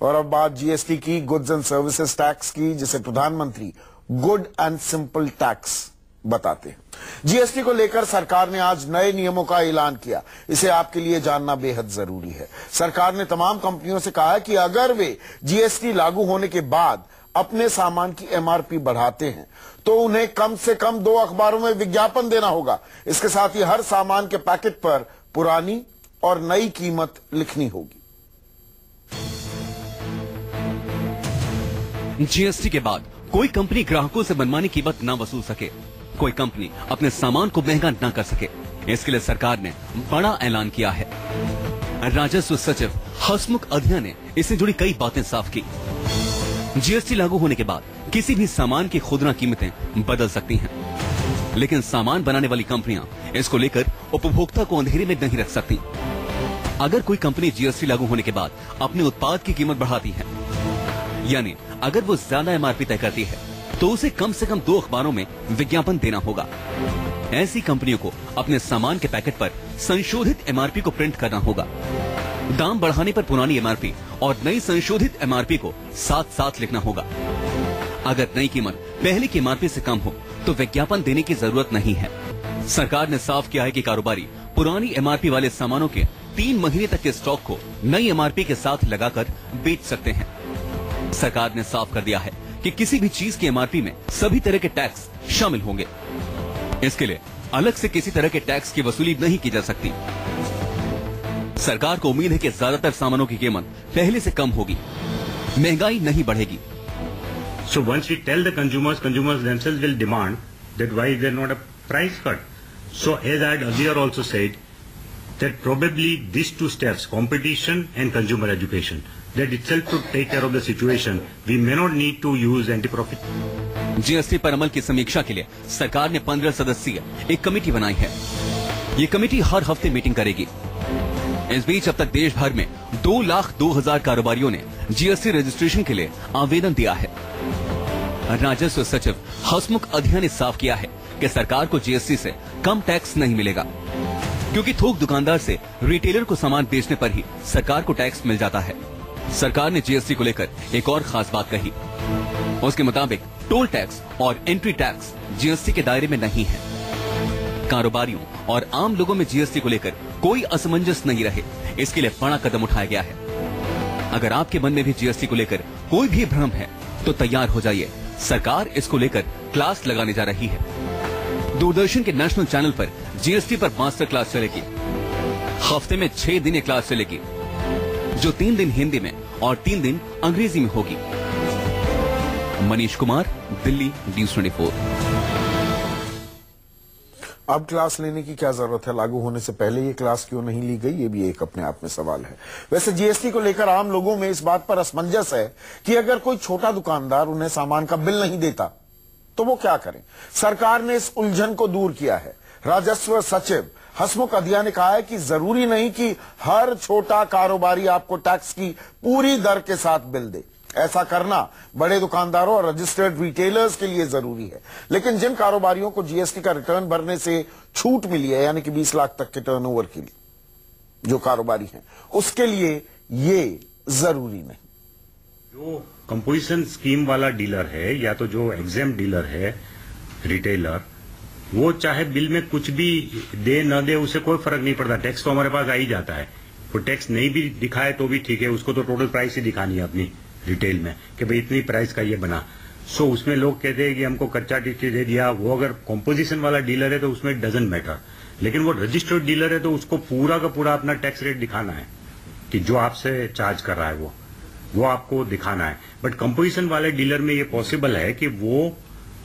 और अब बात जीएसटी की, गुड्स एंड सर्विसेज टैक्स की, जिसे प्रधानमंत्री गुड एंड सिंपल टैक्स बताते हैं। जीएसटी को लेकर सरकार ने आज नए नियमों का ऐलान किया। इसे आपके लिए जानना बेहद जरूरी है। सरकार ने तमाम कंपनियों से कहा है कि अगर वे जीएसटी लागू होने के बाद अपने सामान की एमआरपी बढ़ाते हैं तो उन्हें कम से कम 2 अखबारों में विज्ञापन देना होगा। इसके साथ ही हर सामान के पैकेट पर पुरानी और नई कीमत लिखनी होगी। जीएसटी के बाद कोई कंपनी ग्राहकों से मनमानी कीमत न वसूल सके, कोई कंपनी अपने सामान को महंगा न कर सके, इसके लिए सरकार ने बड़ा ऐलान किया है। राजस्व सचिव हसमुख अधिया ने इससे जुड़ी कई बातें साफ की। जीएसटी लागू होने के बाद किसी भी सामान की खुदरा कीमतें बदल सकती हैं, लेकिन सामान बनाने वाली कंपनियां इसको लेकर उपभोक्ता को अंधेरे में नहीं रख सकती। अगर कोई कंपनी जीएसटी लागू होने के बाद अपने उत्पाद की कीमत बढ़ाती है, यानी अगर वो ज्यादा एमआरपी तय करती है, तो उसे कम से कम 2 अखबारों में विज्ञापन देना होगा। ऐसी कंपनियों को अपने सामान के पैकेट पर संशोधित एमआरपी को प्रिंट करना होगा। दाम बढ़ाने पर पुरानी एमआरपी और नई संशोधित एमआरपी को साथ साथ लिखना होगा। अगर नई कीमत पहले की एमआरपी से कम हो तो विज्ञापन देने की जरूरत नहीं है। सरकार ने साफ किया है कि कारोबारी पुरानी एमआरपी वाले सामानों के 3 महीने तक के स्टॉक को नई एमआरपी के साथ लगाकर बेच सकते हैं। सरकार ने साफ कर दिया है कि किसी भी चीज की एमआरपी में सभी तरह के टैक्स शामिल होंगे। इसके लिए अलग से किसी तरह के टैक्स की वसूली नहीं की जा सकती। सरकार को उम्मीद है कि ज्यादातर सामानों की कीमत पहले से कम होगी, महंगाई नहीं बढ़ेगी। So once we tell the consumers themselves will demand that why is there not a price cut? So as I had earlier also said, that probably these 2 steps, competition and consumer education, that itself to take care of the situation, we may not need to use anti-profit. GST पर अमल की समीक्षा के लिए सरकार ने 15 सदस्यीय एक committee बनाई है। ये कमेटी हर हफ्ते मीटिंग करेगी। इस बीच अब तक देश भर में 2,02,000 कारोबारियों ने जीएसटी रजिस्ट्रेशन के लिए आवेदन दिया है। राजस्व सचिव हसमुख अधिया ने साफ किया है कि सरकार को जीएसटी से कम टैक्स नहीं मिलेगा, क्योंकि थोक दुकानदार से रिटेलर को सामान बेचने पर ही सरकार को टैक्स मिल जाता है। सरकार ने जीएसटी को लेकर एक और खास बात कही। उसके मुताबिक टोल टैक्स और एंट्री टैक्स जीएसटी के दायरे में नहीं है। कारोबारियों और आम लोगों में जीएसटी को लेकर कोई असमंजस नहीं रहे, इसके लिए बड़ा कदम उठाया गया है। अगर आपके मन में भी जीएसटी को लेकर कोई भी भ्रम है तो तैयार हो जाइए, सरकार इसको लेकर क्लास लगाने जा रही है। दूरदर्शन के नेशनल चैनल पर जीएसटी पर मास्टर क्लास चलेगी। हफ्ते में 6 दिन ये क्लास चलेगी, जो 3 दिन हिंदी में और 3 दिन अंग्रेजी में होगी। मनीष कुमार, दिल्ली, न्यूज़ 24। अब क्लास लेने की क्या जरूरत है? लागू होने से पहले ये क्लास क्यों नहीं ली गई? ये भी एक अपने आप में सवाल है। वैसे जीएसटी को लेकर आम लोगों में इस बात पर असमंजस है कि अगर कोई छोटा दुकानदार उन्हें सामान का बिल नहीं देता तो वो क्या करें। सरकार ने इस उलझन को दूर किया है। राजस्व सचिव हसमुख अधिया ने कहा है कि जरूरी नहीं कि हर छोटा कारोबारी आपको टैक्स की पूरी दर के साथ बिल दे। ऐसा करना बड़े दुकानदारों और रजिस्टर्ड रिटेलर्स के लिए जरूरी है, लेकिन जिन कारोबारियों को जीएसटी का रिटर्न भरने से छूट मिली है, यानी कि 20 लाख तक के टर्नओवर के लिए जो कारोबारी हैं, उसके लिए ये जरूरी नहीं। जो कंपोजिशन स्कीम वाला डीलर है या तो जो एग्जाम डीलर है, रिटेलर, वो चाहे बिल में कुछ भी दे न दे, उसे कोई फर्क नहीं पड़ता। टैक्स तो हमारे पास आ ही जाता है। वो टैक्स नहीं भी दिखाए तो भी ठीक है, उसको तो टोटल प्राइस ही दिखानी है अपनी रिटेल में कि भाई इतनी प्राइस का ये बना। सो उसमें लोग कहते हैं कि हमको कच्चा टिकट दे दिया। वो अगर कॉम्पोजिशन वाला डीलर है तो उसमें डजंट मैटर, लेकिन वो रजिस्टर्ड डीलर है तो उसको पूरा का पूरा अपना टैक्स रेट दिखाना है कि जो आपसे चार्ज कर रहा है वो आपको दिखाना है। बट कंपोजिशन वाले डीलर में ये पॉसिबल है कि वो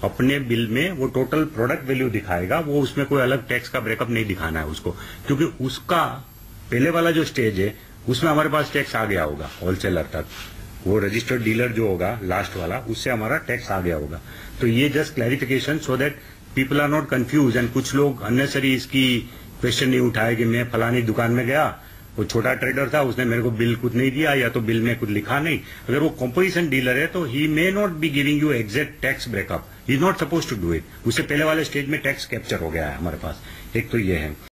अपने बिल में वो टोटल प्रोडक्ट वैल्यू दिखाएगा, वो उसमें कोई अलग टैक्स का ब्रेकअप नहीं दिखाना है उसको, क्योंकि उसका पहले वाला जो स्टेज है उसमें हमारे पास टैक्स आ गया होगा होलसेलर तक। वो रजिस्टर्ड डीलर जो होगा लास्ट वाला, उससे हमारा टैक्स आ गया होगा। तो ये just clarification so that people are not confuse. And कुछ लोग अननेसरी इसकी क्वेश्चन नहीं उठाए कि मैं फलानी दुकान में गया, वो छोटा ट्रेडर था, उसने मेरे को बिल कुछ नहीं दिया या तो बिल में कुछ लिखा नहीं। अगर वो कंपोजिशन डीलर है तो he may not be giving you exact tax breakup, he is not suppose to do it. उससे पहले वाले स्टेज में टैक्स कैप्चर हो गया है हमारे पास। एक तो ये है।